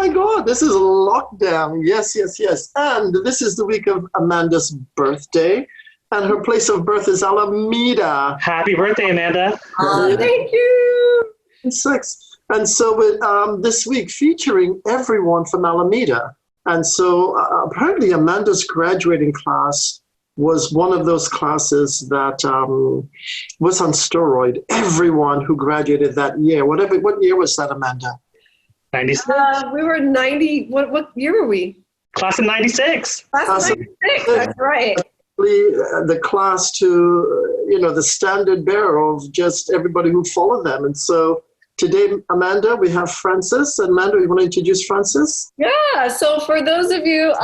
my God, this is a lockdown. Yes. And this is the week of Amanda's birthday. And her place of birth is Alameda. Happy birthday, Amanda. Thank you. 6. And so this week featuring everyone from Alameda. And so apparently Amanda's graduating class was one of those classes that was on steroid. Everyone who graduated that year. What year was that, Amanda? 96. We were 90. What year were we? Class of 96. Class of 96. That's right. The class to, the standard bearer of just everybody who followed them. And so today, Amanda, we have Francis. And Amanda, you want to introduce Francis? Yeah. So for those of you,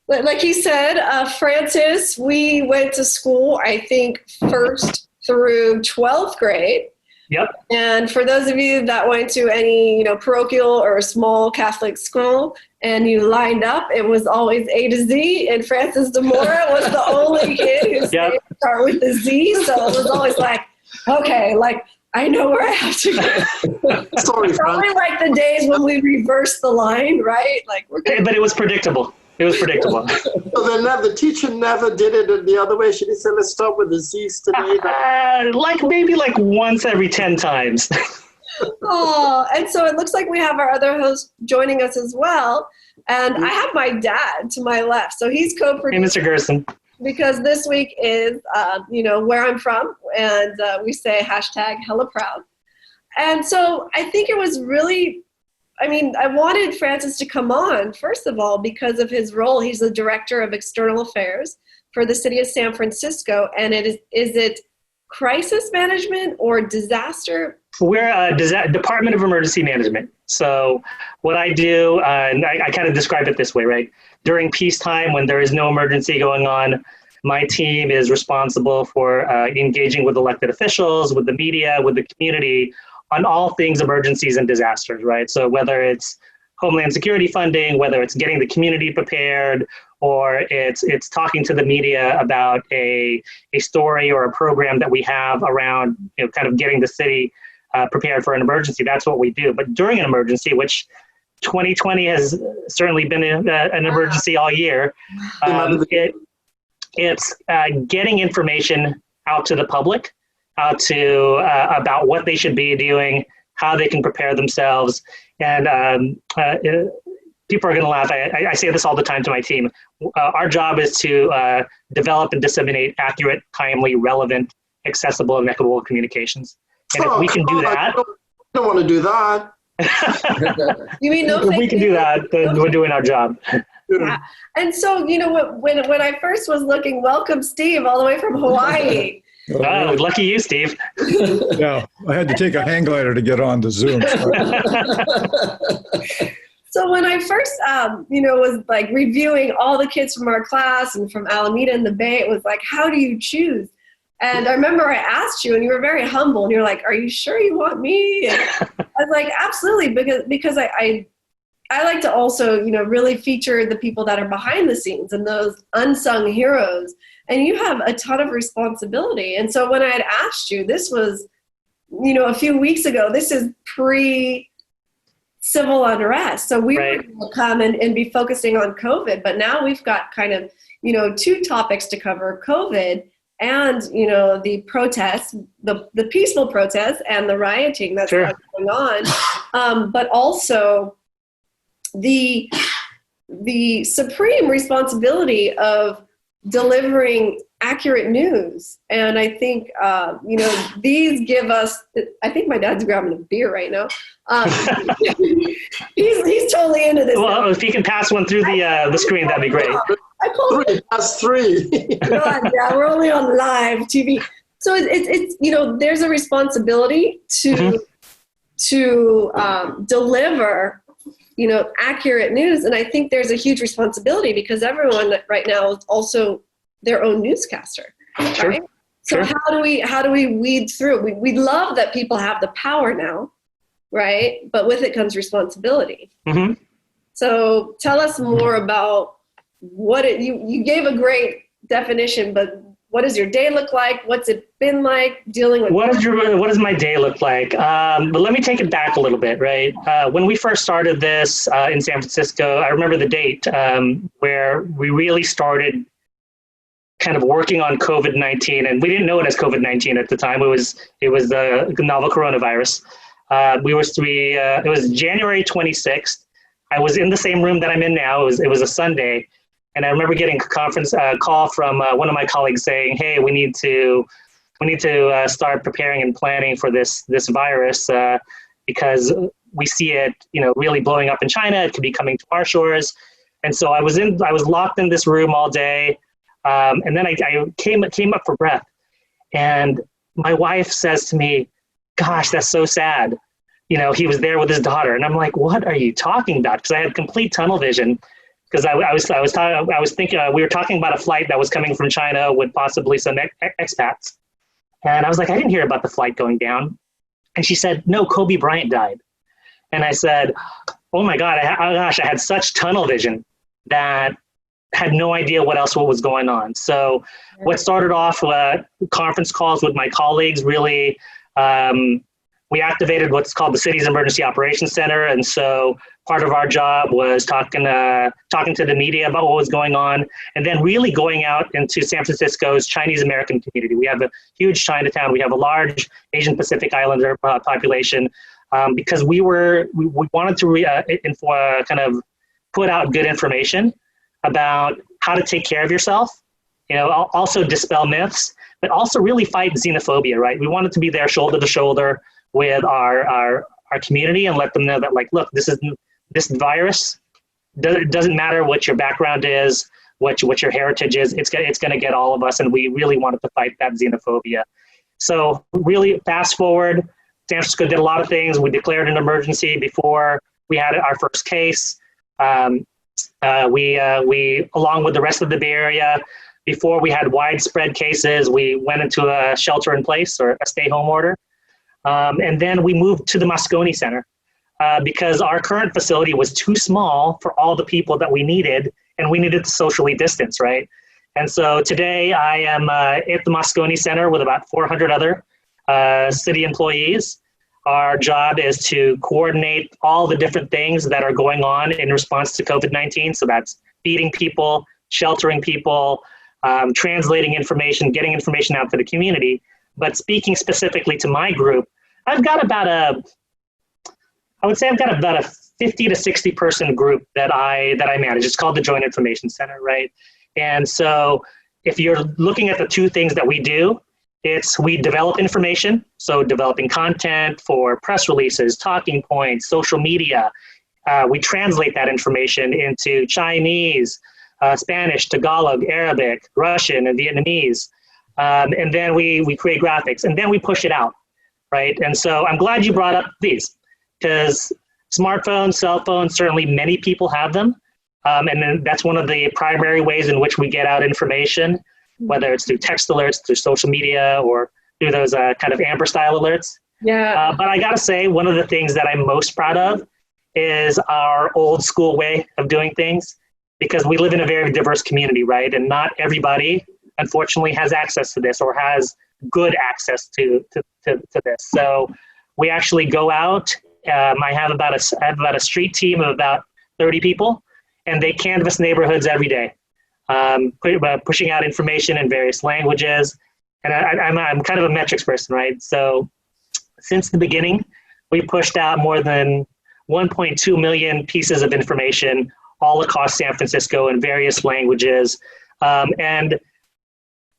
like he said, Francis, we went to school, I think, 1st through 12th grade. Yep. And for those of you that went to any, parochial or small Catholic school and you lined up, it was always A to Z. And Francis Zamora was the only kid who start with the Z. So it was always like, okay, I know where I have to go. Sorry, probably like the days when we reversed the line, right? But it was predictable. It was predictable. So then the teacher never did it the other way. She just said, let's start with the Z's today. Maybe once every 10 times. Oh, and so it looks like we have our other host joining us as well. And I have my dad to my left. So he's co-producing. Hey, Mr. Gerson. Because this week is, where I'm from. And we say #HellaProud. And so I think it was really, I wanted Francis to come on, first of all, because of his role. He's the Director of External Affairs for the city of San Francisco. And is it crisis management or disaster? We're a Department of Emergency Management. So what I do, and I kind of describe it this way, right? During peacetime, when there is no emergency going on, my team is responsible for engaging with elected officials, with the media, with the community, on all things emergencies and disasters, right? So whether it's Homeland Security funding, whether it's getting the community prepared, or it's talking to the media about a story or a program that we have around, kind of getting the city prepared for an emergency. That's what we do. But during an emergency, which 2020 has certainly been an emergency all year, it's getting information out to the public, about what they should be doing, how they can prepare themselves. And people are going to laugh. I say this all the time to my team. Our job is to develop and disseminate accurate, timely, relevant, accessible, and equitable communications. And if we can do that... I don't want to do that. You mean if we can do that, then we're doing our job. Yeah. And so, when I first was looking, welcome, Steve, all the way from Hawaii. Oh, lucky you, Steve. Yeah, I had to take a hang glider to get on the Zoom. So when I first, was reviewing all the kids from our class and from Alameda and the Bay, it was like, how do you choose? And I remember I asked you, and you were very humble, and you're like, are you sure you want me? And I was like, absolutely, because I like to also, really feature the people that are behind the scenes and those unsung heroes. And you have a ton of responsibility. And so when I had asked you, this was, a few weeks ago, this is pre-civil unrest. So we were going to come and be focusing on COVID. But now we've got kind of, 2 topics to cover: COVID and, the protests, the peaceful protests and the rioting that's going on. But also the supreme responsibility of delivering accurate news. And I think, these give us, I think my dad's grabbing a beer right now. He's totally into this. Well, now. If you can pass one through the screen, that'd be great. That's 3. God, yeah, we're only on live TV. So it's there's a responsibility to deliver accurate news. And I think there's a huge responsibility because everyone right now is also their own newscaster, Sure. right? So Sure. how do we weed through? We love that people have the power now, right? But with it comes responsibility. Mm-hmm. So tell us more about what you gave a great definition, but what does your day look like? What's it been like dealing with? What does my day look like? But let me take it back a little bit, right? When we first started this in San Francisco, I remember the date where we really started kind of working on COVID-19, and we didn't know it as COVID-19 at the time. It was the novel coronavirus. It was January 26th. I was in the same room that I'm in now. It was a Sunday, and I remember getting a conference call from one of my colleagues saying, "Hey, we need to start preparing and planning for this virus because we see it, really blowing up in China. It could be coming to our shores." And so I was locked in this room all day. And then I came up for breath, and my wife says to me, "Gosh, that's so sad. He was there with his daughter." And I'm like, "What are you talking about?" Because I had complete tunnel vision. Because I was thinking we were talking about a flight that was coming from China with possibly some expats, and I was like, "I didn't hear about the flight going down." And she said, "No, Kobe Bryant died." And I said, "Oh my God, I had such tunnel vision that." Had no idea what was going on. So what started off conference calls with my colleagues, really, we activated what's called the city's emergency operations center. And so part of our job was talking to the media about what was going on, and then really going out into San Francisco's Chinese American community. We have a huge Chinatown. We have a large Asian Pacific Islander population because we wanted to kind of put out good information about how to take care of yourself, also dispel myths, but also really fight xenophobia, right? We wanted to be there shoulder to shoulder with our community and let them know that, look, this virus, it doesn't matter what your background is, what your heritage is, it's going to get all of us, and we really wanted to fight that xenophobia. So really fast forward, San Francisco did a lot of things. We declared an emergency before we had our first case. We, along with the rest of the Bay Area, before we had widespread cases, we went into a shelter in place or a stay-home order. And then we moved to the Moscone Center because our current facility was too small for all the people that we needed, and we needed to socially distance, right? And so today I am at the Moscone Center with about 400 other city employees. Our job is to coordinate all the different things that are going on in response to COVID-19. So that's feeding people, sheltering people, translating information, getting information out to the community. But speaking specifically to my group, I've got about a 50 to 60 person group that I manage. It's called the Joint Information Center, right? And so if you're looking at the two things that we do, we develop information, so developing content for press releases, talking points, social media. We translate that information into Chinese, Spanish, Tagalog, Arabic, Russian, and Vietnamese. And then we create graphics, and then we push it out, right? And so I'm glad you brought up these, because smartphones, cell phones, certainly many people have them. And then that's one of the primary ways in which we get out information, whether it's through text alerts, through social media, or through those kind of Amber style alerts. Yeah. But I gotta say, one of the things that I'm most proud of is our old school way of doing things, because we live in a very diverse community, right? And not everybody, unfortunately, has access to this or has good access to this. So we actually go out. I have about a street team of about 30 people, and they canvass neighborhoods every day. Pushing out information in various languages. And I'm kind of a metrics person, right? So since the beginning, we pushed out more than 1.2 million pieces of information all across San Francisco in various languages. And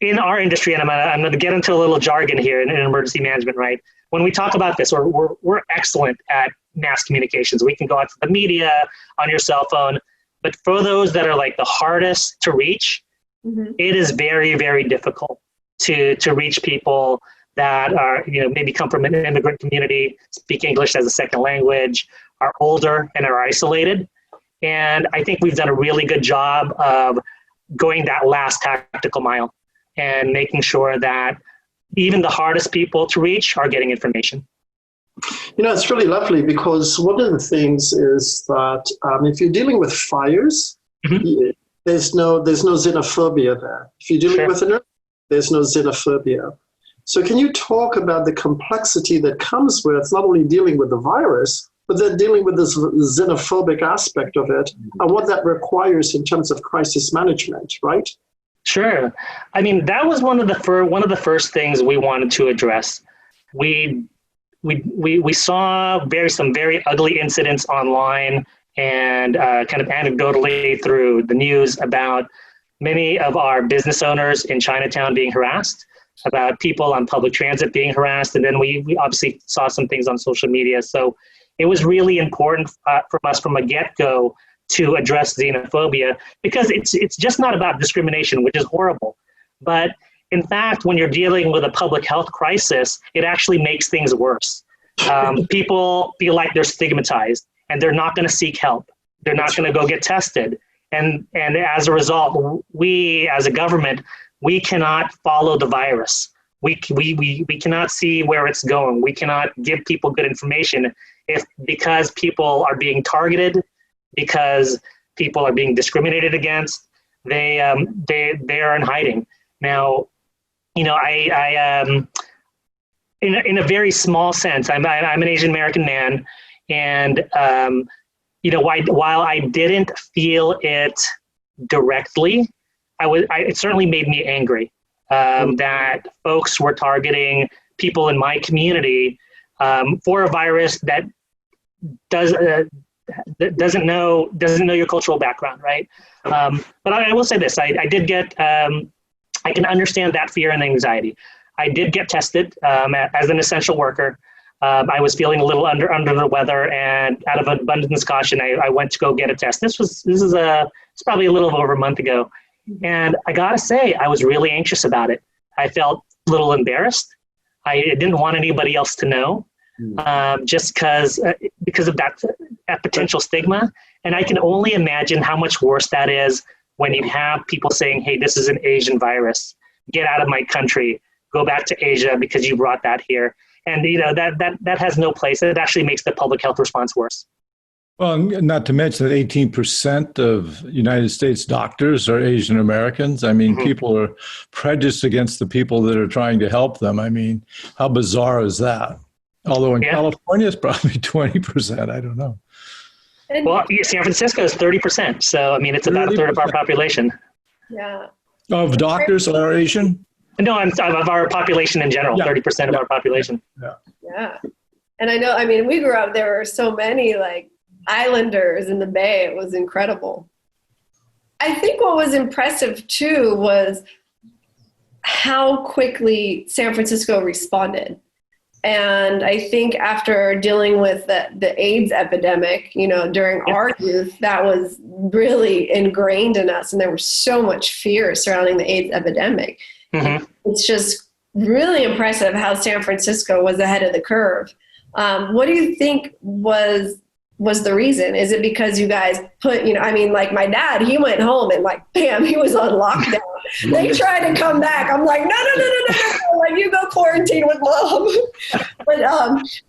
in our industry, and I'm going to get into a little jargon here in emergency management, right? When we talk about this, we're excellent at mass communications. We can go out to the media on your cell phone. But for those that are the hardest to reach, it is very, very difficult to reach people that are, maybe come from an immigrant community, speak English as a second language, are older and are isolated. And I think we've done a really good job of going that last tactical mile and making sure that even the hardest people to reach are getting information. It's really lovely, because one of the things is that if you're dealing with fires, there's no xenophobia there. If you're dealing with an there's no xenophobia. So can you talk about the complexity that comes with not only dealing with the virus, but then dealing with this xenophobic aspect of it and what that requires in terms of crisis management, right? Sure. I mean, that was one of the first things we wanted to address. We saw some very ugly incidents online and kind of anecdotally through the news about many of our business owners in Chinatown being harassed, about people on public transit being harassed, and then we obviously saw some things on social media. So it was really important from us from a get-go to address xenophobia, because it's just not about discrimination, which is horrible. But in fact, when you're dealing with a public health crisis, it actually makes things worse. People feel like they're stigmatized and they're not going to seek help. They're not going to go get tested. And as a result, we as a government, we cannot follow the virus. We cannot see where it's going. We cannot give people good information because people are being targeted, because people are being discriminated against. They are in hiding. Now, you know, I in a very small sense, I'm an Asian American man, and you know, while I didn't feel it directly, it certainly made me angry that folks were targeting people in my community for a virus that doesn't know your cultural background, right? But I will say this: I did get. I can understand that fear and anxiety. I did get tested as an essential worker. I was feeling a little under the weather, and out of abundance of caution, I went to go get a test. It's probably a little over a month ago, and I gotta say, I was really anxious about it. I felt a little embarrassed. I didn't want anybody else to know, just because of that potential stigma. And I can only imagine how much worse that is when you have people saying, "Hey, this is an Asian virus. Get out of my country. Go back to Asia because you brought that here." And you know that has no place. It actually makes the public health response worse. Well, not to mention that 18% of United States doctors are Asian Americans. I mean, people are prejudiced against the people that are trying to help them. I mean, how bizarre is that? Although in California, it's probably 20%. I don't know. Well, San Francisco is 30%. So, I mean, it's about 30%. A third of our population. Yeah. Of doctors are Asian? No, I'm of our population in general, 30% of our population. Yeah. And I know, I mean, we grew up, there were so many like islanders in the Bay. It was incredible. I think what was impressive too was how quickly San Francisco responded. And I think after dealing with the AIDS epidemic, you know, during our youth, that was really ingrained in us. And there was so much fear surrounding the AIDS epidemic. Mm-hmm. It's just really impressive how San Francisco was ahead of the curve. What do you think was the reason? Is it because you guys put, you know, I mean, like my dad, he went home and like, bam, he was on lockdown. They tried to come back. I'm like, no. Like, you go quarantine with mom.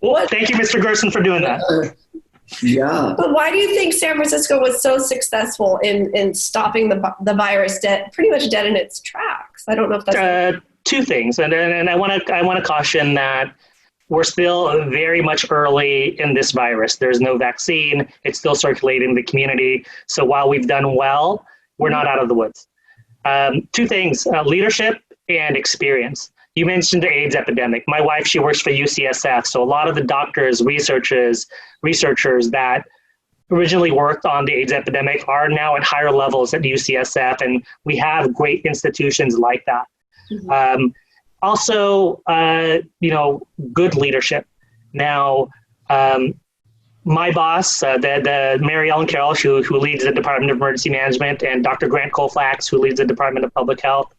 But thank you, Mr. Gerson, for doing that. Yeah. But why do you think San Francisco was so successful in stopping the virus pretty much dead in its tracks? I don't know if that's two things, and I want to caution that we're still very much early in this virus. There's no vaccine. It's still circulating in the community. So while we've done well, we're not out of the woods. Two things, leadership and experience. You mentioned the AIDS epidemic. My wife, she works for UCSF. So a lot of the doctors, researchers that originally worked on the AIDS epidemic are now at higher levels at UCSF. And we have great institutions like that. Mm-hmm. Also, you know, good leadership. Now, my boss, the Mary Ellen Carroll, who leads the Department of Emergency Management, and Dr. Grant Colfax, who leads the Department of Public Health,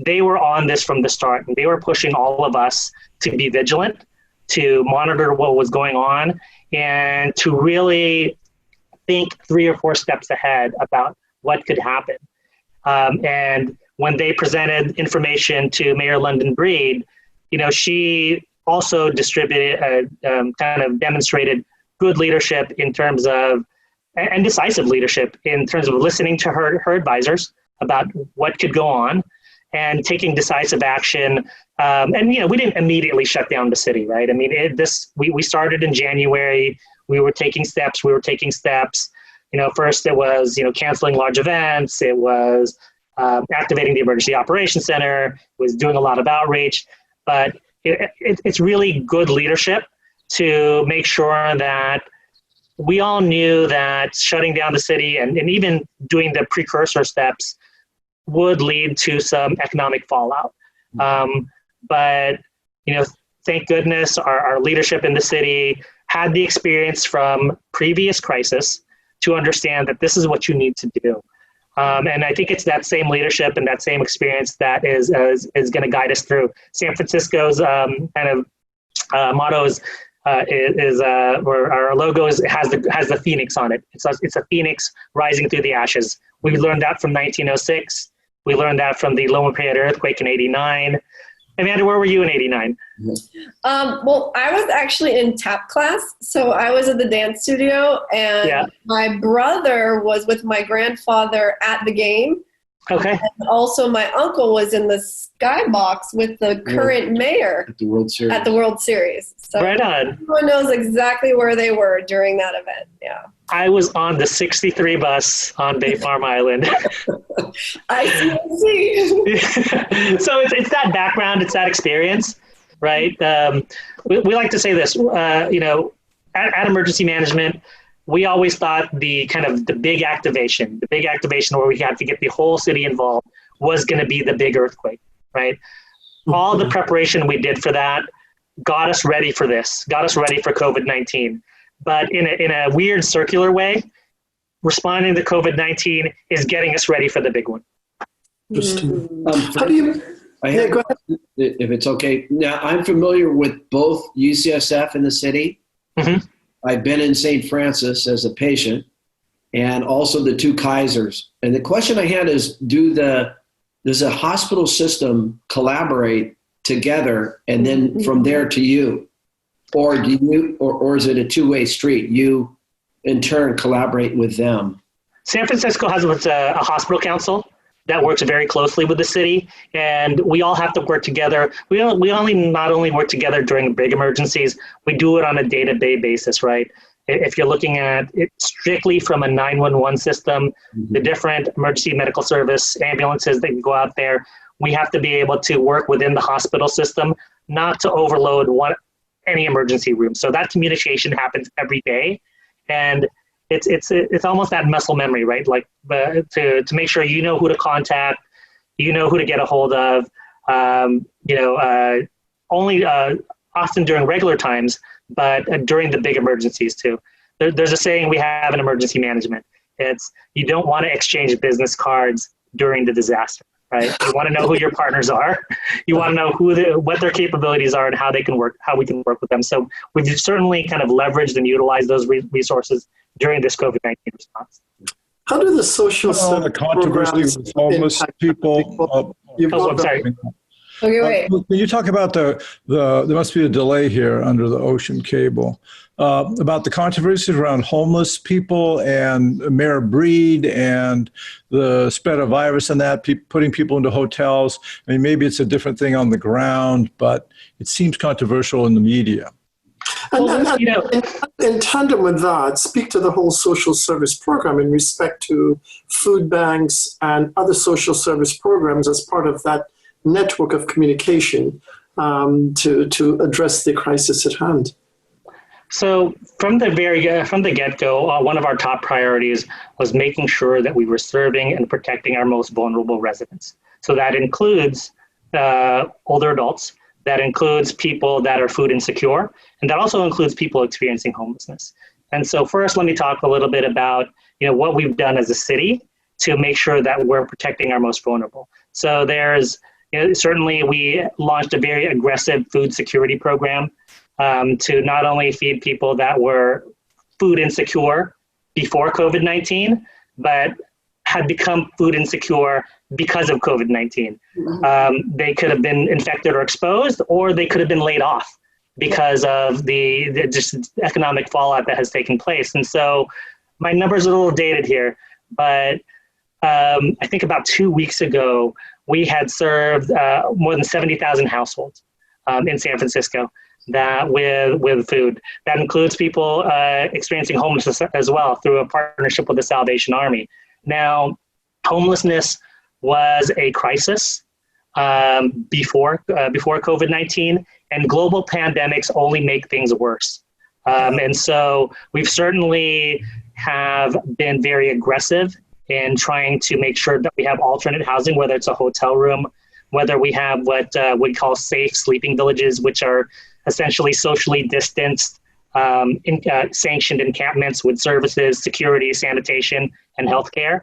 they were on this from the start, and they were pushing all of us to be vigilant, to monitor what was going on, and to really think 3 or 4 steps ahead about what could happen. And when they presented information to Mayor London Breed, you know, she also distributed, kind of demonstrated good leadership in terms of, and decisive leadership in terms of listening to her advisors about what could go on, and taking decisive action. And we didn't immediately shut down the city, right? I mean, we started in January. We were taking steps. First it was canceling large events. It was activating the emergency operations center. It was doing a lot of outreach. But it's really good leadership to make sure that we all knew that shutting down the city and even doing the precursor steps would lead to some economic fallout. But thank goodness our leadership in the city had the experience from previous crisis to understand that this is what you need to do. And I think it's that same leadership and that same experience that is going to guide us through. San Francisco's motto is where our logo has the phoenix on it. It's a phoenix rising through the ashes. We learned that from 1906. We learned that from the Loma Prieta earthquake in '89. Amanda, where were you in '89? Well, I was actually in tap class, so I was at the dance studio, and my brother was with my grandfather at the game. Okay. And also, my uncle was in the skybox with the current mayor at the World Series. So right on. Everyone knows exactly where they were during that event. Yeah. I was on the 63 bus on Bay Farm Island. I see. So it's that background, it's that experience, right? We like to say this, at emergency management, we always thought the big activation where we had to get the whole city involved was going to be the big earthquake, right? All the preparation we did for that got us ready for this, got us ready for COVID-19. But in a weird circular way, responding to COVID-19 is getting us ready for the big one. How do you? Go ahead. If it's okay. Now, I'm familiar with both UCSF and the city. Mm-hmm. I've been in St. Francis as a patient, and also the two Kaisers. And the question I had is, does a hospital system collaborate together and then from there to you? Or do you, or is it a two-way street? You, in turn, collaborate with them. San Francisco has a hospital council that works very closely with the city, and we all have to work together. We not only work together during big emergencies, we do it on a day-to-day basis, right? If you're looking at it strictly from a 911 system, the different emergency medical service ambulances that can go out there, we have to be able to work within the hospital system, not to overload any emergency room. So that communication happens every day, and it's almost that muscle memory, right? Like to make sure you know who to contact, you know who to get a hold of. Only often during regular times, but during the big emergencies too. There's a saying we have in emergency management. It's you don't want to exchange business cards during the disaster. Right? You want to know who your partners are. You want to know what their capabilities are and how we can work with them. So we've certainly kind of leveraged and utilized those resources during this COVID-19 response. How do the social the controversy with homeless people? I'm sorry. Okay, can you talk about there must be a delay here under the ocean cable, about the controversies around homeless people and Mayor Breed and the spread of virus and that, putting people into hotels. I mean, maybe it's a different thing on the ground, but it seems controversial in the media. In tandem with that, speak to the whole social service program in respect to food banks and other social service programs as part of that network of communication to address the crisis at hand. So from the get-go, one of our top priorities was making sure that we were serving and protecting our most vulnerable residents. So that includes older adults, that includes people that are food insecure, and that also includes people experiencing homelessness. And so first, let me talk a little bit about what we've done as a city to make sure that we're protecting our most vulnerable. So certainly we launched a very aggressive food security program to not only feed people that were food insecure before COVID-19, but had become food insecure because of COVID-19. They could have been infected or exposed, or they could have been laid off because of the just economic fallout that has taken place. And so my numbers are a little dated here, but I think about 2 weeks ago, we had served more than 70,000 households in San Francisco that with food. That includes people experiencing homelessness as well through a partnership with the Salvation Army. Now, homelessness was a crisis before COVID-19, and global pandemics only make things worse. And so we've certainly have been very aggressive in trying to make sure that we have alternate housing, whether it's a hotel room, whether we have what we call safe sleeping villages, which are essentially socially distanced, sanctioned encampments with services, security, sanitation, and healthcare.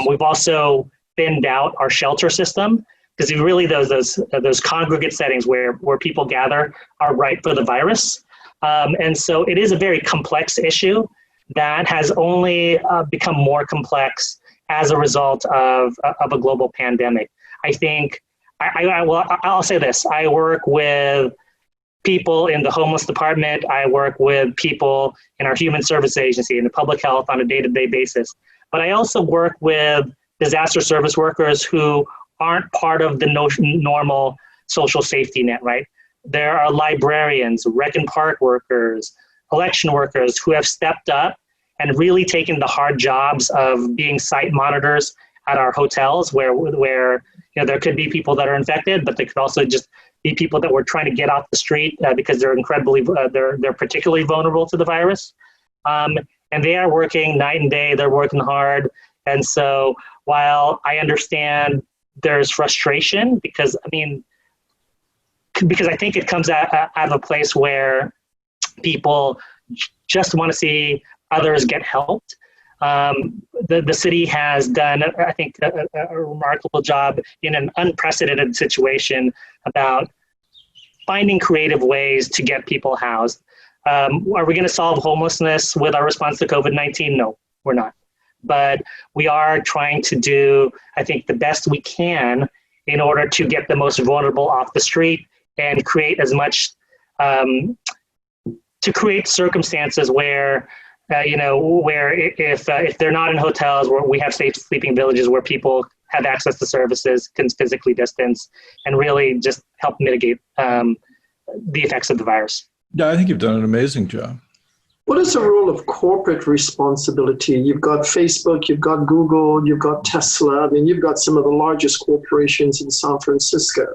We've also thinned out our shelter system, because really those congregate settings where people gather are ripe for the virus. And so it is a very complex issue that has only become more complex as a result of a global pandemic. I think, I'll say this, I work with people in the homeless department, I work with people in our human service agency, in the public health on a day-to-day basis. But I also work with disaster service workers who aren't part of the normal social safety net, right? There are librarians, rec and park workers, election workers who have stepped up and really taken the hard jobs of being site monitors at our hotels where there could be people that are infected, but there could also just be people that we're trying to get off the street because they're they're particularly vulnerable to the virus. And they are working night and day, they're working hard. And so while I understand there's frustration because I think it comes out of a place where people just want to see others get helped. The city has done, I think, a remarkable job in an unprecedented situation about finding creative ways to get people housed. Are we going to solve homelessness with our response to COVID-19? No, we're not. But we are trying to do, I think, the best we can in order to get the most vulnerable off the street and create as much, to create circumstances where, where if they're not in hotels, where we have safe sleeping villages where people have access to services, can physically distance, and really just help mitigate the effects of the virus. Yeah, I think you've done an amazing job. What is the role of corporate responsibility? You've got Facebook, you've got Google, you've got Tesla. I mean, you've got some of the largest corporations in San Francisco.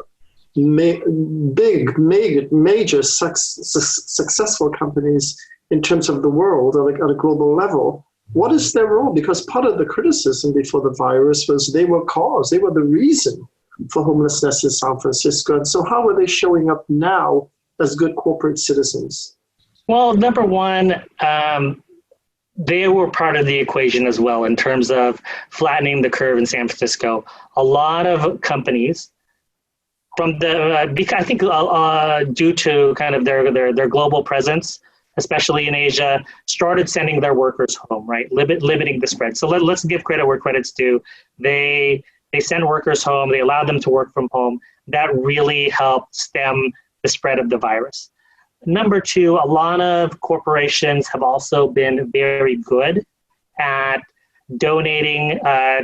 Major successful companies in terms of the world at a global level. What is their role? Because part of the criticism before the virus was they were the reason for homelessness in San Francisco. And so how are they showing up now as good corporate citizens? Well, number one, they were part of the equation as well in terms of flattening the curve in San Francisco. A lot of companies, from I think due to kind of their global presence, especially in Asia, started sending their workers home, right? Limiting the spread. So let's give credit where credit's due. They send workers home. They allowed them to work from home. That really helped stem the spread of the virus. Number two, a lot of corporations have also been very good at donating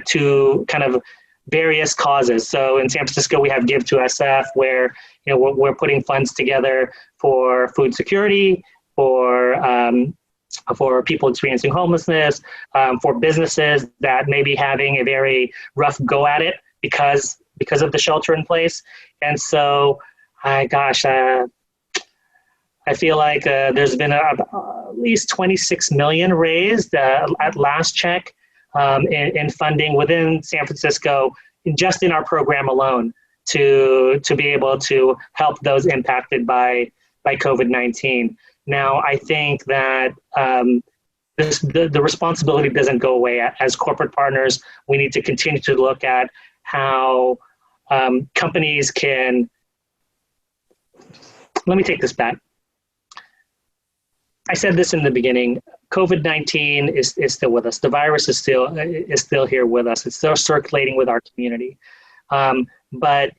to kind of various causes. So in San Francisco, we have Give to SF, where we're putting funds together for food security, for people experiencing homelessness, for businesses that may be having a very rough go at it because of the shelter in place. And so, I feel like there's been at least 26 million raised at last check in funding within San Francisco, just in our program alone, to be able to help those impacted by COVID-19. Now, I think that the responsibility doesn't go away. As corporate partners, we need to continue to look at how companies can. Let me take this back. I said this in the beginning. COVID-19 is still with us. The virus is still here with us. It's still circulating with our community. But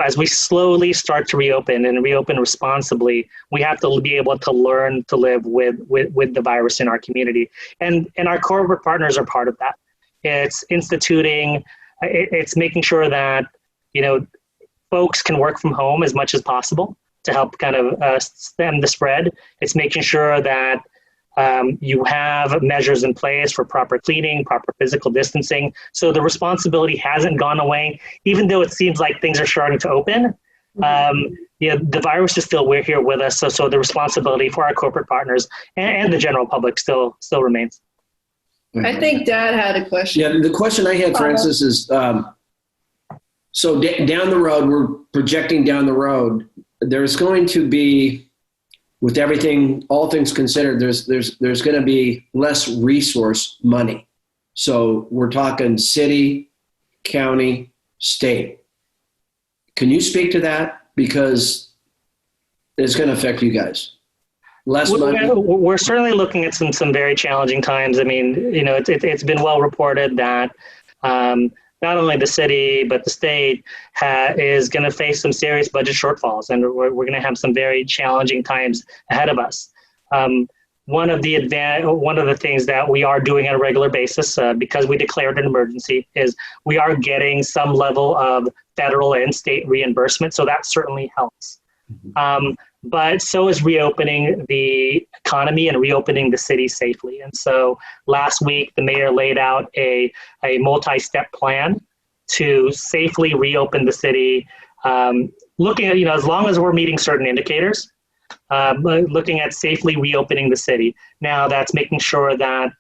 as we slowly start to reopen and reopen responsibly, we have to be able to learn to live with the virus in our community. And our corporate partners are part of that. It's instituting. It's making sure that folks can work from home as much as possible to help kind of stem the spread. It's making sure that you have measures in place for proper cleaning, proper physical distancing. So the responsibility hasn't gone away, even though it seems like things are starting to open. The virus is still here with us. So the responsibility for our corporate partners and the general public still remains. I think Dad had a question. Yeah, the question I had, Francis, is so down the road, we're projecting down the road, there's going to be, with everything, all things considered, there's going to be less resource money. So we're talking city, county, state. Can you speak to that? Because it's going to affect you guys. Less money. We're certainly looking at some very challenging times. I mean, it's been well reported that not only the city but the state is going to face some serious budget shortfalls, and we're going to have some very challenging times ahead of us. One of the things that we are doing on a regular basis, because we declared an emergency, is we are getting some level of federal and state reimbursement, so that certainly helps. But so is reopening the economy and reopening the city safely. And so last week, the mayor laid out a multi-step plan to safely reopen the city, looking at, as long as we're meeting certain indicators, looking at safely reopening the city. Now that's making sure that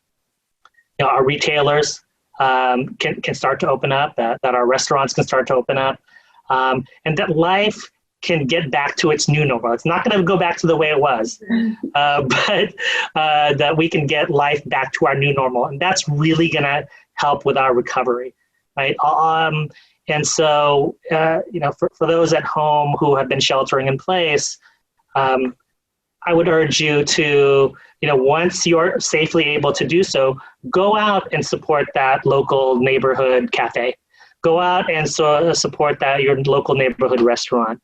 our retailers can start to open up, that our restaurants can start to open up, and that life can get back to its new normal. It's not going to go back to the way it was, but that we can get life back to our new normal. And that's really going to help with our recovery, right? And so, for those at home who have been sheltering in place, I would urge you to, once you're safely able to do so, go out and support that local neighborhood cafe. Go out and support your local neighborhood restaurant.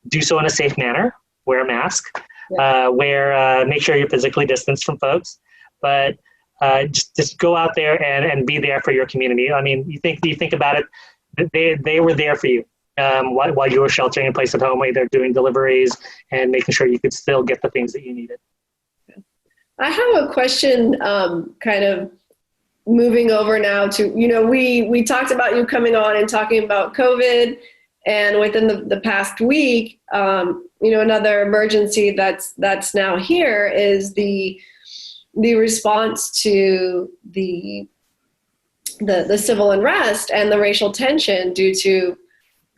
Do so in a safe manner. Wear a mask. Make sure you're physically distanced from folks. But just go out there and be there for your community. I mean, you think about it. They were there for you while you were sheltering in place at home, either doing deliveries and making sure you could still get the things that you needed. I have a question, kind of moving over now to, we talked about you coming on and talking about COVID. And within the past week, another emergency that's now here is the response to the civil unrest and the racial tension due to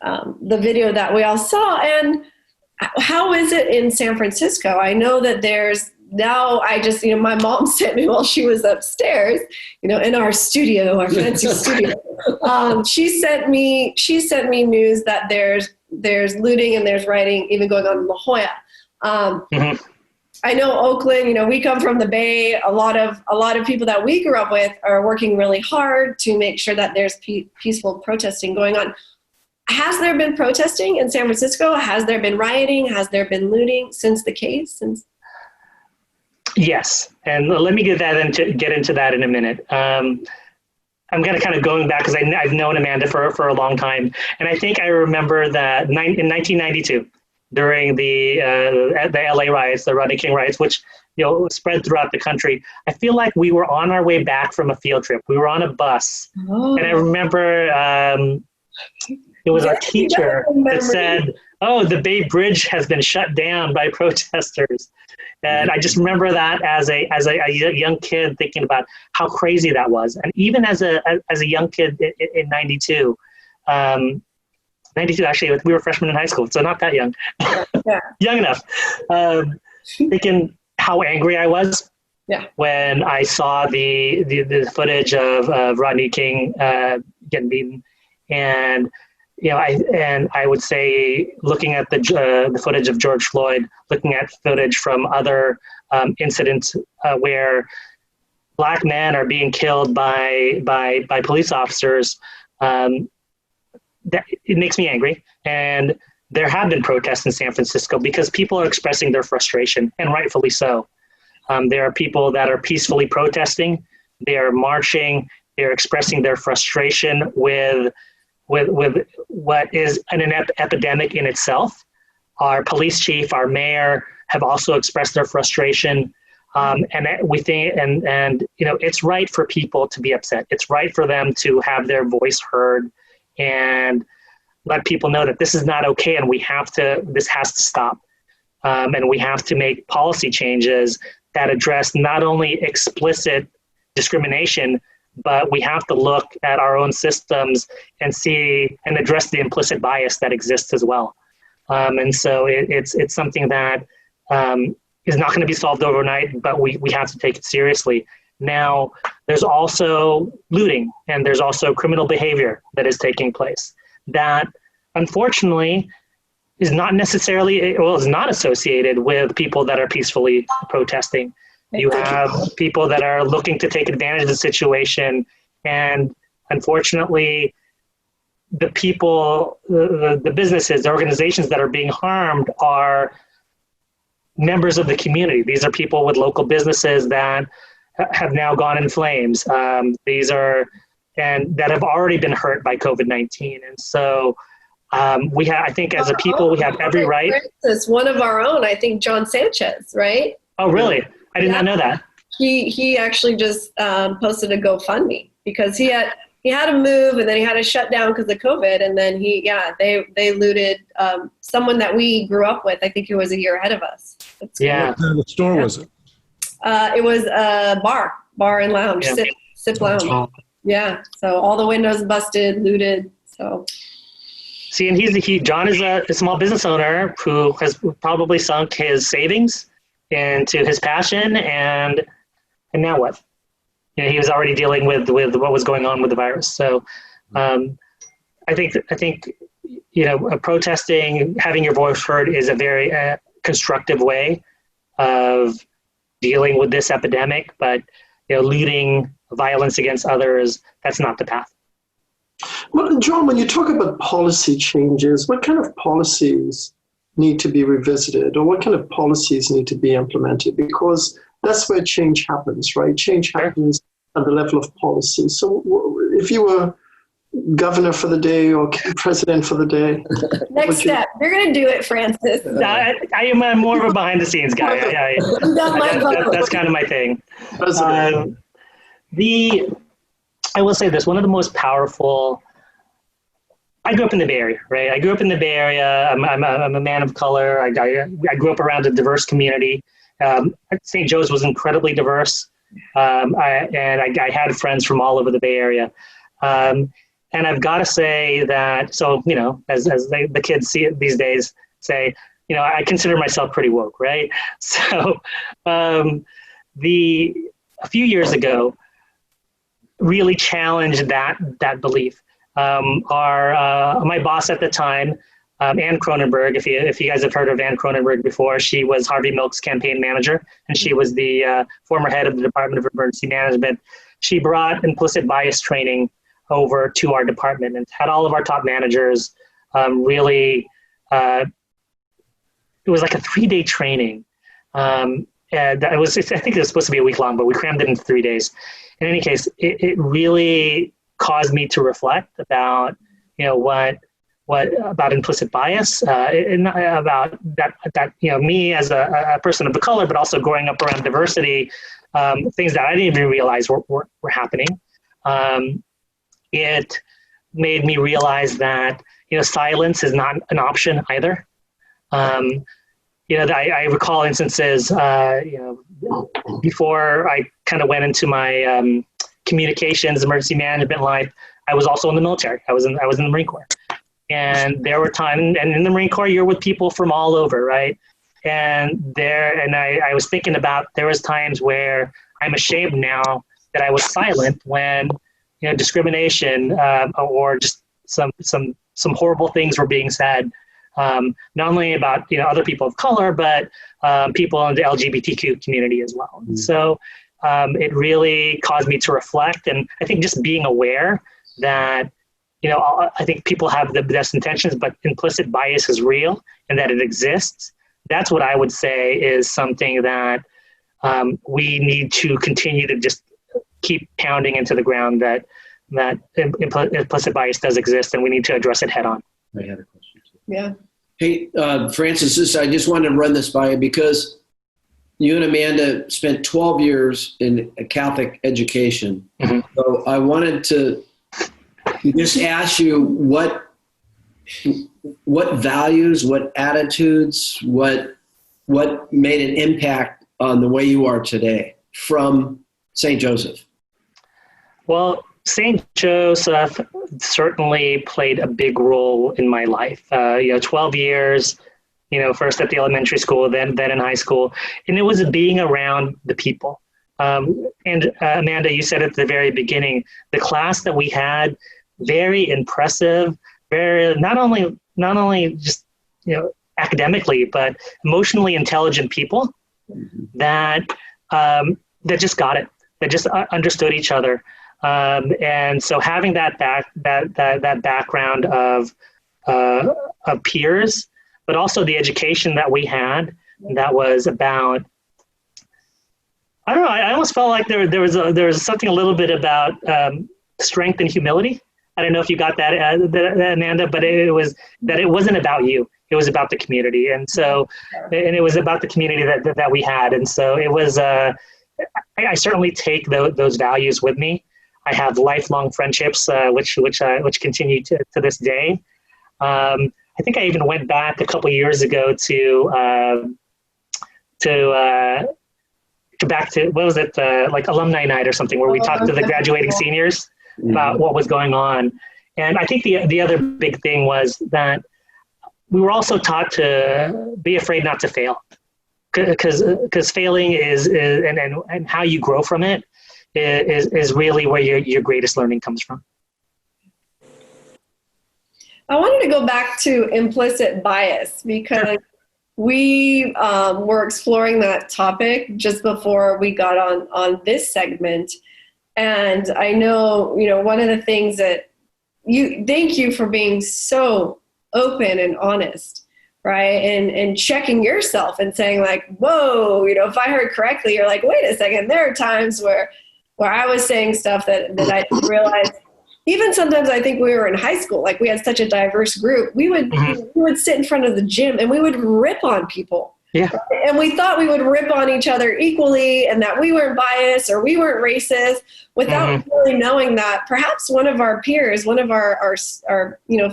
the video that we all saw. And how is it in San Francisco? I know that my mom sent me while she was upstairs, in our studio, our fancy studio. She sent me news that there's looting and there's rioting even going on in La Jolla. I know Oakland, we come from the Bay. A lot of people that we grew up with are working really hard to make sure that there's peaceful protesting going on. Has there been protesting in San Francisco? Has there been rioting? Has there been looting since the case? Yes, and let me get into that in a minute. I'm kind of going back because I've known Amanda for a long time, and I think I remember that in 1992, during the LA riots, the Rodney King riots, which spread throughout the country. I feel like we were on our way back from a field trip. We were on a bus, and I remember it was our teacher that said, "Oh, the Bay Bridge has been shut down by protesters." And I just remember that as a young kid thinking about how crazy that was. And even as a young kid in 92, 92 actually, we were freshmen in high school, so not that young, young enough, thinking how angry I was when I saw the footage of Rodney King getting beaten. And I would say, looking at the footage of George Floyd, looking at footage from other incidents where Black men are being killed by police officers, that it makes me angry. And there have been protests in San Francisco because people are expressing their frustration, and rightfully so. There are people that are peacefully protesting. They are marching. They're expressing their frustration with what is an epidemic in itself. Our police chief, our mayor have also expressed their frustration. And we think, and it's right for people to be upset. It's right for them to have their voice heard and let people know that this is not okay, and this has to stop. And we have to make policy changes that address not only explicit discrimination, but we have to look at our own systems and see and address the implicit bias that exists as well. And so it's something that is not going to be solved overnight, but we have to take it seriously. Now, there's also looting, and there's also criminal behavior that is taking place that, unfortunately, is not associated with people that are peacefully protesting. You have people that are looking to take advantage of the situation, and unfortunately, the people, the businesses, the organizations that are being harmed are members of the community. These are people with local businesses that have now gone in flames. That have already been hurt by COVID-19. And so I think as a people, we have every right. For instance, one of our own, I think John Sanchez, right? Oh, really? I did not know that. He actually just posted a GoFundMe because he had to move, and then he had to shut down because of COVID. And then they looted someone that we grew up with. I think he was a year ahead of us. Yeah. What kind of store was it? It was a bar and lounge, sip lounge. Oh. Yeah. So all the windows busted, looted. So. See, and John is a small business owner who has probably sunk his savings into his passion, and now what? He was already dealing with what was going on with the virus. So, I think protesting, having your voice heard, is a very constructive way of dealing with this epidemic. But looting, violence against others, that's not the path. Well, John, when you talk about policy changes, what kind of policies need to be revisited, or what kind of policies need to be implemented? Because that's where change happens, right? Change happens at the level of policy. So if you were governor for the day or president for the day. Next step. You're going to do it, Francis. I am more of a behind the scenes guy. That's kind of my thing. I will say this, one of the most powerful, I grew up in the Bay Area, right? I grew up in the Bay Area. I'm a man of color. I grew up around a diverse community. St. Joe's was incredibly diverse. I had friends from all over the Bay Area. And I've got to say that, so, as the kids see it these days, say, I consider myself pretty woke, right? So a few years ago, really challenged that belief. My boss at the time, Ann Cronenberg, if you guys have heard of Ann Cronenberg before, she was Harvey Milk's campaign manager, and she was the former head of the Department of Emergency Management. She brought implicit bias training over to our department and had all of our top managers it was like a 3-day training. And I think it was supposed to be a week long, but we crammed it into 3 days. In any case, it really caused me to reflect about, what about implicit bias, and about that me as a person of the color, but also growing up around diversity, things that I didn't even realize were happening. It made me realize that silence is not an option either. I recall instances, before I kind of went into my communications, emergency management life. I was also in the military. I was in the Marine Corps, and there were times, and in the Marine Corps, you're with people from all over, right? And I was thinking about, there was times where I'm ashamed now that I was silent when discrimination or just some horrible things were being said. Not only about other people of color, but people in the LGBTQ community as well. Mm-hmm. So it really caused me to reflect, and I think just being aware that I think people have the best intentions, but implicit bias is real and that it exists. That's what I would say is something that we need to continue to just keep pounding into the ground, that implicit bias does exist, and we need to address it head on. I had a question too. Yeah. Hey, Francis, I just wanted to run this by you because you and Amanda spent 12 years in a Catholic education. Mm-hmm. So I wanted to just ask you what values, what attitudes, what made an impact on the way you are today from St. Joseph? Well, St. Joseph certainly played a big role in my life. 12 years, first at the elementary school, then in high school. And it was being around the people. And Amanda, you said at the very beginning, the class that we had, very impressive, very not only just academically, but emotionally intelligent people that just got it, that just understood each other. And so having that background of peers, but also the education that we had that was about, I don't know, I almost felt like there was something a little bit about strength and humility. I don't know if you got that, Amanda, but it wasn't about you. It was about the community. And so, and it was about the community that we had. And so it was, I certainly take those values with me. I have lifelong friendships, which continue to this day. I think I even went back a couple of years ago to what was it, like alumni night or something, where we talked to the graduating seniors about what was going on. And I think the other big thing was that we were also taught to be afraid not to fail, because failing is and how you grow from it is really where your greatest learning comes from. I wanted to go back to implicit bias because we were exploring that topic just before we got on this segment. And I know, one of the things that thank you for being so open and honest, right? And checking yourself and saying like, whoa, if I heard correctly, you're like, wait a second, there are times where I was saying stuff that I didn't realize. Even sometimes I think we were in high school, like we had such a diverse group, we would sit in front of the gym and we would rip on people. Yeah. Right? And we thought we would rip on each other equally and that we weren't biased or we weren't racist without really knowing that perhaps one of our peers, one of our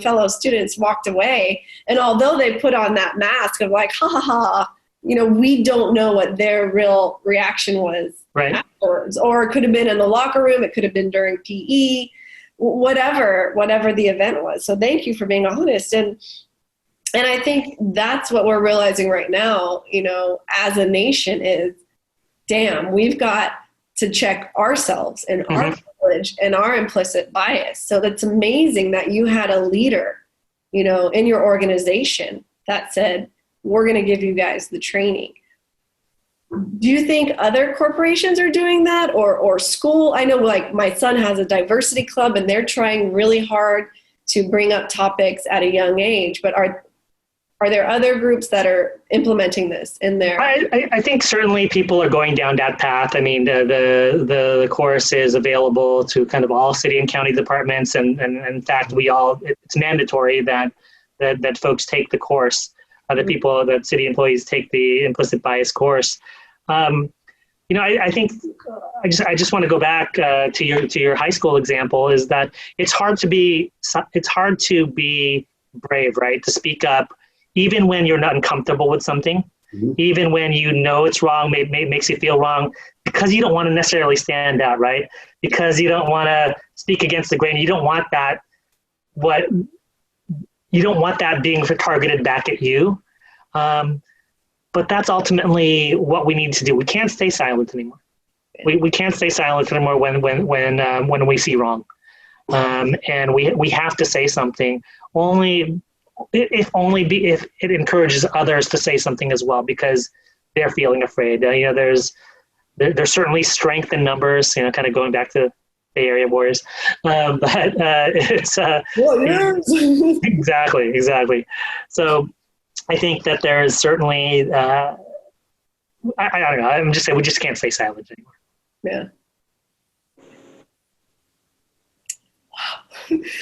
fellow students walked away. And although they put on that mask of like, ha ha ha, we don't know what their real reaction was afterwards. Or it could have been in the locker room. It could have been during PE, whatever the event was. So thank you for being honest. And I think that's what we're realizing right now, as a nation is, damn, we've got to check ourselves and our privilege and our implicit bias. So that's amazing that you had a leader, in your organization that said, we're going to give you guys the training. Do you think other corporations are doing that or school? I know like my son has a diversity club and they're trying really hard to bring up topics at a young age, but are there other groups that are implementing this in there? I think certainly people are going down that path. I mean, the course is available to kind of all city and county departments. And in fact, it's mandatory that folks take the course, that city employees take the implicit bias course. I think I just want to go back to your high school example is that it's hard to be brave, right? To speak up, even when you're not uncomfortable with something, even when it's wrong, makes you feel wrong, because you don't want to necessarily stand out, right? Because you don't want to speak against the grain. You don't want that. You don't want that being targeted back at you. But that's ultimately what we need to do. We can't stay silent anymore. We can't stay silent anymore when we see wrong, and we have to say something. If it encourages others to say something as well, because they're feeling afraid. There's certainly strength in numbers. Kind of going back to Bay Area Warriors, but it's exactly. So I think that there is certainly. I don't know. I'm just saying we just can't stay silent anymore. Yeah.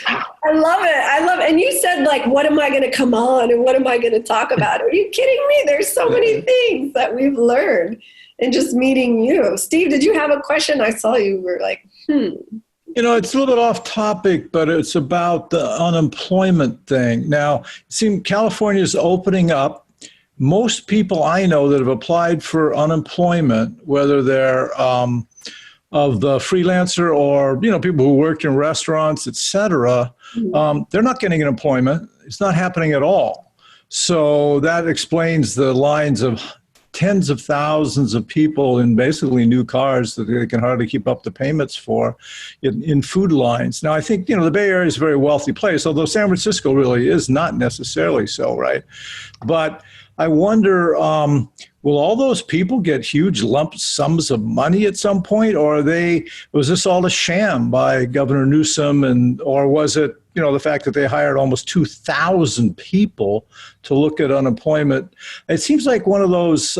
I love it. I love it. And you said, like, what am I going to come on and what am I going to talk about? Are you kidding me? There's so many things that we've learned in just meeting you. Steve, did you have a question? I saw you were like, You know, it's a little bit off topic, but it's about the unemployment thing. Now, it seems California is opening up. Most people I know that have applied for unemployment, whether they're of the freelancer or, you know, people who work in restaurants, et cetera, they're not getting an employment. It's not happening at all. So that explains the lines of tens of thousands of people in basically new cars that they can hardly keep up the payments for in food lines. Now, I think, you know, the Bay Area is a very wealthy place, although San Francisco really is not necessarily so, right? But I wonder, will all those people get huge lump sums of money at some point, or was this all a sham by Governor Newsom, or was it, you know, the fact that they hired almost 2,000 people to look at unemployment? It seems like one of those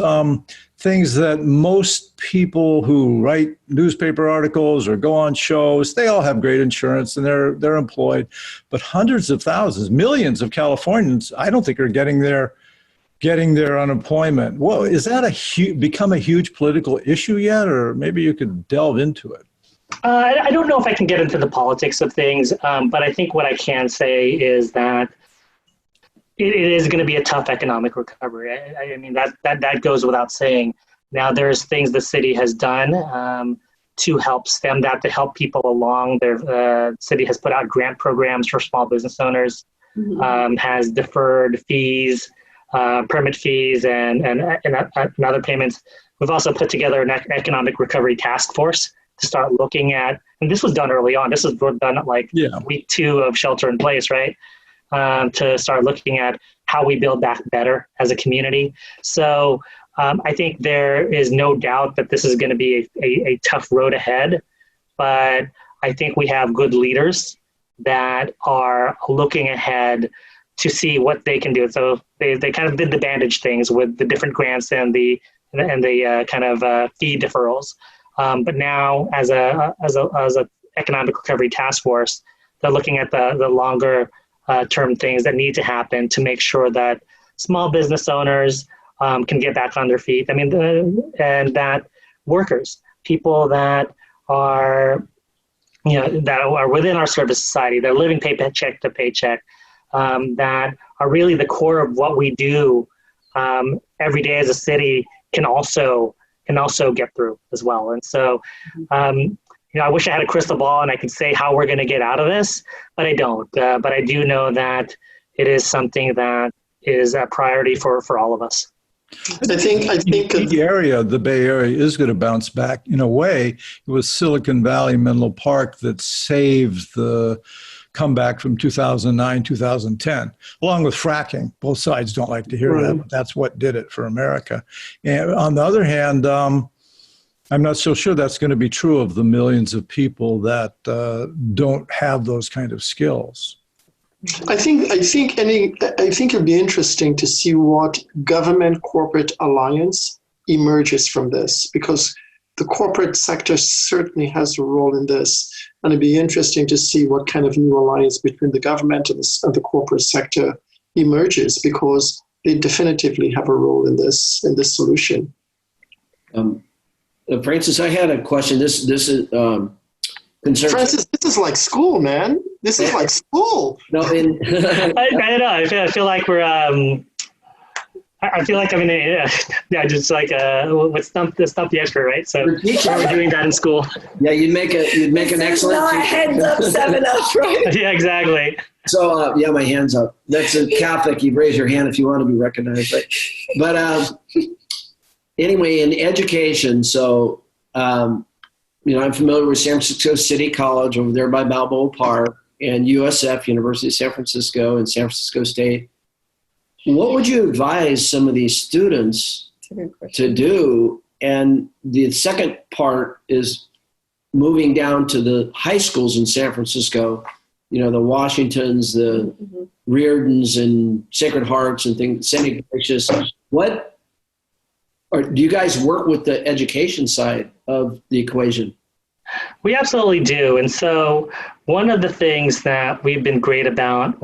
things that most people who write newspaper articles or go on shows, they all have great insurance and they're employed, but hundreds of thousands, millions of Californians, I don't think are getting their unemployment. Well, is that become a huge political issue yet, or maybe you could delve into it? I don't know if I can get into the politics of things, but I think what I can say is that it is going to be a tough economic recovery. I mean, that goes without saying. Now, there's things the city has done to help stem that, to help people along. The city has put out grant programs for small business owners, has deferred fees, permit fees, and other payments. We've also put together an economic recovery task force to start looking at, and this was done early on. This was done at week 2 of shelter in place, right? To start looking at how we build back better as a community. So I think there is no doubt that this is going to be a tough road ahead, but I think we have good leaders that are looking ahead to see what they can do. So they kind of did the bandage things with the different grants and the kind of fee deferrals. But now, as a economic recovery task force, they're looking at the longer term things that need to happen to make sure that small business owners can get back on their feet. I mean, and that workers, people that are, you know, that are within our service society, they're living paycheck to paycheck, that are really the core of what we do every day as a city, can also get through as well. And so, you know, I wish I had a crystal ball and I could say how we're going to get out of this, but I don't. But I do know that it is something that is a priority for all of us. I think the Bay Area is going to bounce back in a way. It was Silicon Valley, Menlo Park that saved the comeback from 2009, 2010, along with fracking. Both sides don't like to hear that, but that's what did it for America. And on the other hand, I'm not so sure that's going to be true of the millions of people that don't have those kind of skills. I think it'll be interesting to see what government-corporate alliance emerges from this, because the corporate sector certainly has a role in this, and it'd be interesting to see what kind of new alliance between the government and the corporate sector emerges, because they definitively have a role in this solution. Francis, I had a question. This is Francis, this is like school, man. This is like school. No, I don't know. I feel like we're. I feel like I'm in a, just like what's stump the expert, right? So we're doing that in school. Yeah, you'd make an excellent. Not a heads up, 7-up, right? Yeah, exactly. So yeah, my hand's up. That's a Catholic. You raise your hand if you want to be recognized, right? But anyway, in education, so you know, I'm familiar with San Francisco City College over there by Balboa Park, and USF, University of San Francisco, and San Francisco State. What would you advise some of these students to do? And the second part is moving down to the high schools in San Francisco, you know, the Washingtons, the Reardons and Sacred Hearts and things, St. Ignatius. Do you guys work with the education side of the equation? We absolutely do. And so one of the things that we've been great about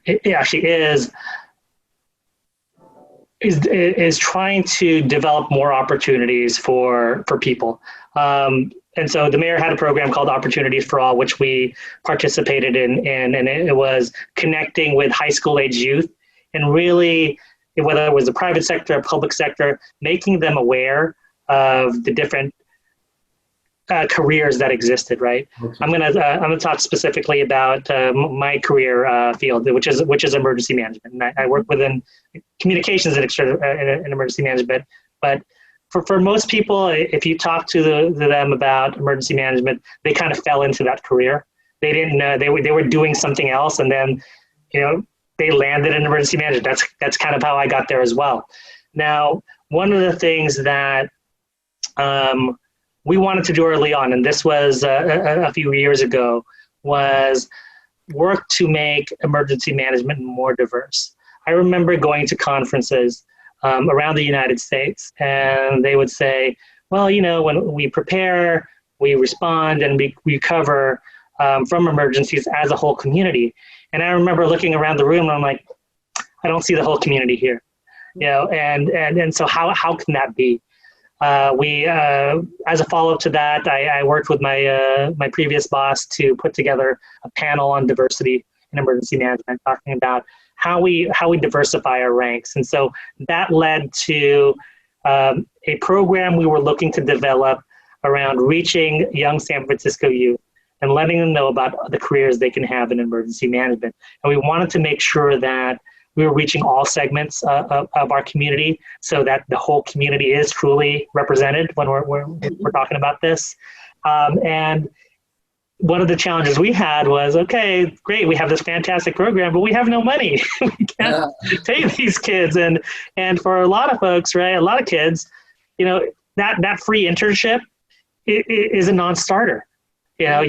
it actually is trying to develop more opportunities for people. And so the mayor had a program called Opportunities for All, which we participated in, and it was connecting with high school age youth and really, whether it was the private sector or public sector, making them aware of the different careers that existed. Right. Okay. I'm gonna talk specifically about my career field, which is emergency management. And I work within communications and emergency management. But for most people, if you talk to them about emergency management, they kind of fell into that career. They didn't know they were doing something else, and then they landed in emergency management. That's kind of how I got there as well. Now, one of the things that we wanted to do early on, and this was a few years ago, was work to make emergency management more diverse. I remember going to conferences around the United States, and they would say, well, when we prepare, we respond, and we recover from emergencies as a whole community. And I remember looking around the room, and I'm like, I don't see the whole community here, and so how can that be? We, as a follow-up to that, I worked with my previous boss to put together a panel on diversity in emergency management, talking about how we diversify our ranks. And so that led to a program we were looking to develop around reaching young San Francisco youth and letting them know about the careers they can have in emergency management. And we wanted to make sure that we were reaching all segments of our community so that the whole community is truly represented when we're talking about this. And one of the challenges we had was, okay, great, we have this fantastic program, but we have no money. We can't pay these kids. And for a lot of folks, right, a lot of kids, that free internship is a non-starter. While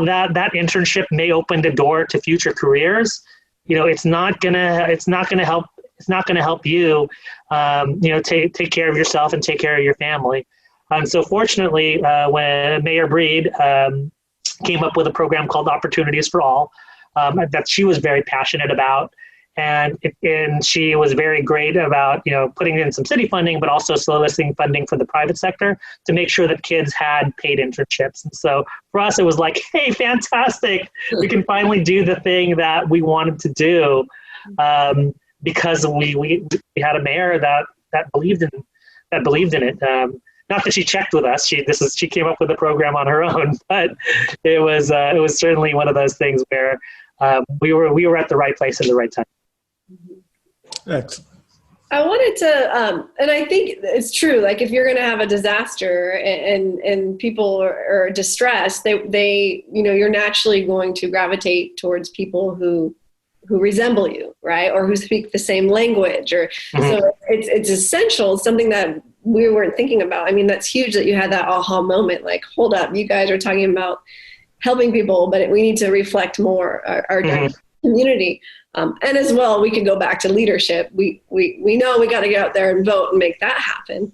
that internship may open the door to future careers, it's not gonna help you, take care of yourself and take care of your family. So fortunately, when Mayor Breed came up with a program called Opportunities for All, that she was very passionate about, and she was very great about putting in some city funding, but also soliciting funding for the private sector to make sure that kids had paid internships. And so for us, it was like, hey, fantastic! We can finally do the thing that we wanted to do because we had a mayor that believed in it. Not that she checked with us. She came up with the program on her own, but it was certainly one of those things where we were at the right place at the right time. Excellent. I wanted to, and I think it's true. Like if you're going to have a disaster and people are distressed, they you're naturally going to gravitate towards people who resemble you, right, or who speak the same language, or so it's essential. Something that we weren't thinking about. I mean, that's huge that you had that aha moment. Like, hold up, you guys are talking about helping people, but we need to reflect more our community. And as well, we could go back to leadership. We know we got to get out there and vote and make that happen.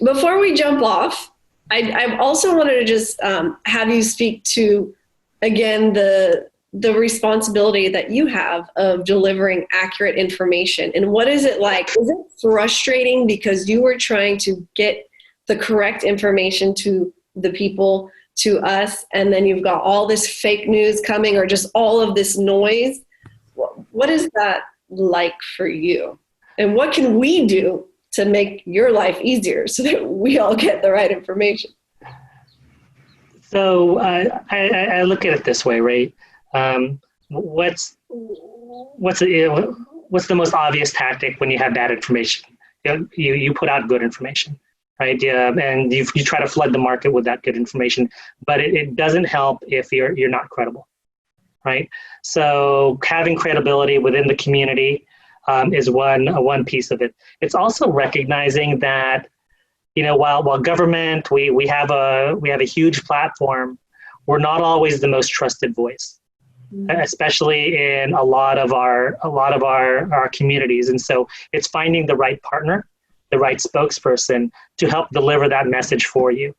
Before we jump off, I also wanted to just have you speak to, again, the responsibility that you have of delivering accurate information. And what is it like? Is it frustrating because you were trying to get the correct information to the people, to us, and then you've got all this fake news coming or just all of this noise? What is that like for you? And what can we do to make your life easier so that we all get the right information? So I look at it this way, right? What's the most obvious tactic when you have bad information? You put out good information, right? And you try to flood the market with that good information, but it doesn't help if you're not credible, right? So having credibility within the community is one piece of it. It's also recognizing that while government we have a huge platform, we're not always the most trusted voice, especially in a lot of our communities. And so it's finding the right partner the right spokesperson to help deliver that message for you.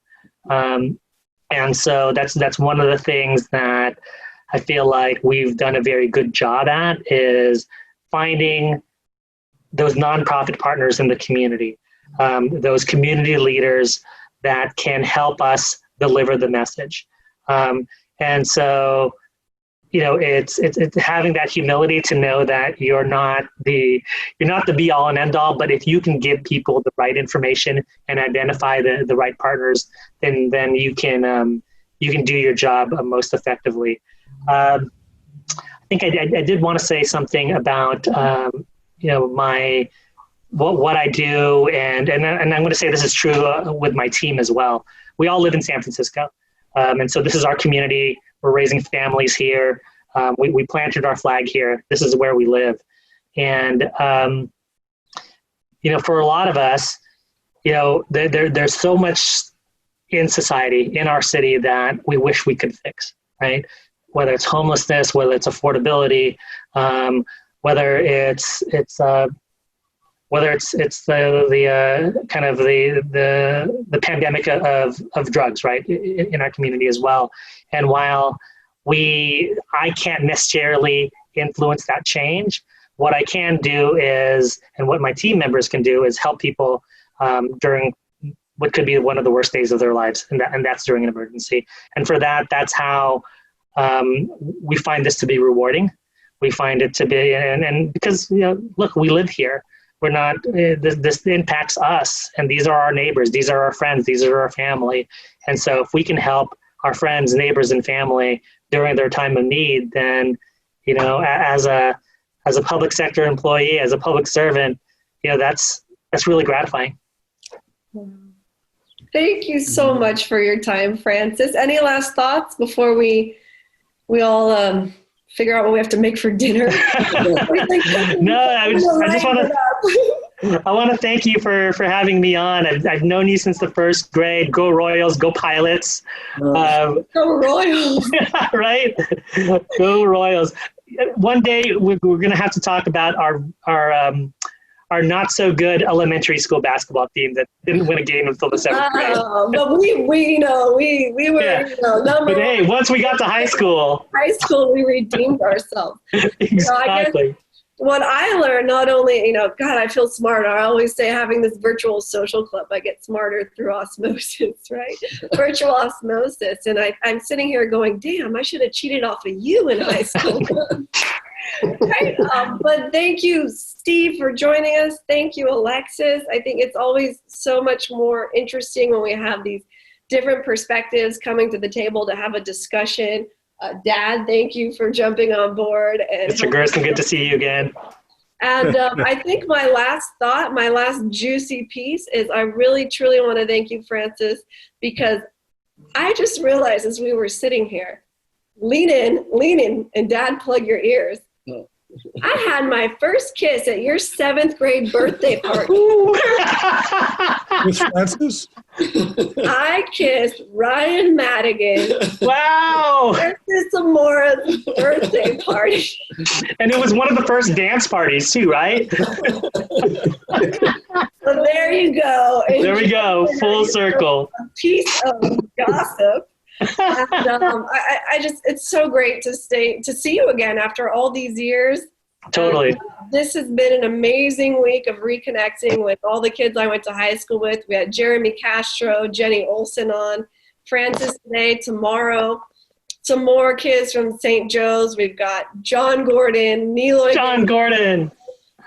And so that's one of the things that I feel like we've done a very good job at, is finding those nonprofit partners in the community, those community leaders that can help us deliver the message. And so, it's having that humility to know that you're not the be all and end all, but if you can give people the right information and identify the right partners, then you can do your job most effectively. I think I did want to say something about what I do, and I'm going to say this is true with my team as well. We all live in San Francisco, and so this is our community. We're raising families here. We planted our flag here. This is where we live, and for a lot of us, there's so much in society, in our city, that we wish we could fix, right? Whether it's homelessness, whether it's affordability, whether it's the kind of the pandemic of drugs, right, in our community as well. And while I can't necessarily influence that change, what I can do is, and what my team members can do, is help people during what could be one of the worst days of their lives, and that's during an emergency. And for that's how we find this to be rewarding. We find it to be, and because look, we live here. We're not. This impacts us, and these are our neighbors. These are our friends. These are our family. And so, if we can help our friends, neighbors, and family during their time of need, then as a public sector employee, as a public servant, that's really gratifying. Thank you so much for your time, Francis. Any last thoughts before we all figure out what we have to make for dinner? No, I want to thank you for having me on. I've known you since the first grade. Go Royals, go Pilots. Go Royals. Right? Go Royals. One day we're going to have to talk about our not so good elementary school basketball team that didn't win a game until the 7th grade. But we were number But hey, once we got to high school, we redeemed ourselves. Exactly. What I learned, not only, God, I feel smarter. I always say, having this virtual social club, I get smarter through osmosis, right? Virtual osmosis. And I'm sitting here going, damn, I should have cheated off of you in high school. Right? But thank you, Steve, for joining us. Thank you, Alexis. I think it's always so much more interesting when we have these different perspectives coming to the table to have a discussion. Dad, thank you for jumping on board. And Mr. Gerson, good to see you again. And I think my last juicy piece is, I really, truly want to thank you, Francis, because I just realized as we were sitting here, lean in, and Dad, plug your ears. I had my first kiss at your 7th grade birthday party. Miss Francis? I kissed Ryan Madigan. Wow! Francis Zamora's birthday party. And it was one of the first dance parties too, right? So there you go. There we go, full circle. A piece of gossip. And it's so great to see you again after all these years. Totally. And this has been an amazing week of reconnecting with all the kids I went to high school with. We had Jeremy Castro, Jenny Olson on, Francis today, tomorrow. Some more kids from St. Joe's. We've got John Gordon, John Gordon.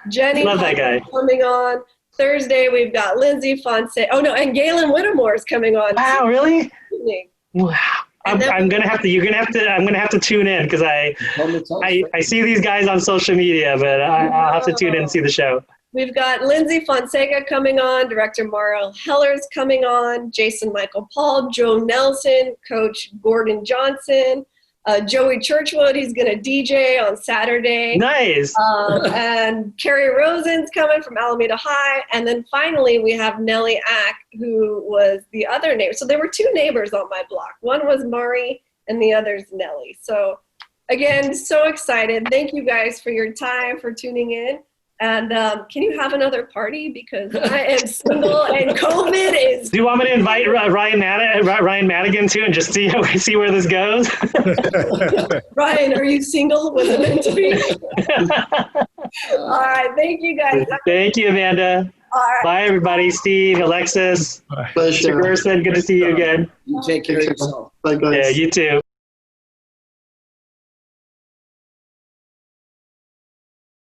Jenny Love that guy. Coming on. Thursday, we've got Lindsay Fonse. Oh, no, and Galen Whittemore is coming on. Wow, really? Evening. Wow. I'm gonna have to tune in, because I see these guys on social media, but I'll have to tune in and see the show. We've got Lindsay Fonseca coming on, Director Mario Heller's coming on, Jason Michael Paul, Joe Nelson, Coach Gordon Johnson, Joey Churchwood, he's going to DJ on Saturday. Nice. And Carrie Rosen's coming from Alameda High. And then finally, we have Nellie Ack, who was the other neighbor. So there were 2 neighbors on my block. One was Murray, and the other's Nellie. So again, so excited. Thank you guys for your time, for tuning in. And can you have another party, because I am single and COVID is. Do you want me to invite Ryan Madigan too, and just see where this goes? Ryan, are you single? Was it meant to be? All right. Thank you, guys. Thank you, Amanda. All right. Bye, everybody. Steve, Alexis, Pleasure. Mr. Gerson, good to see you again. You take care of yourself. Bye, guys. Yeah, you too.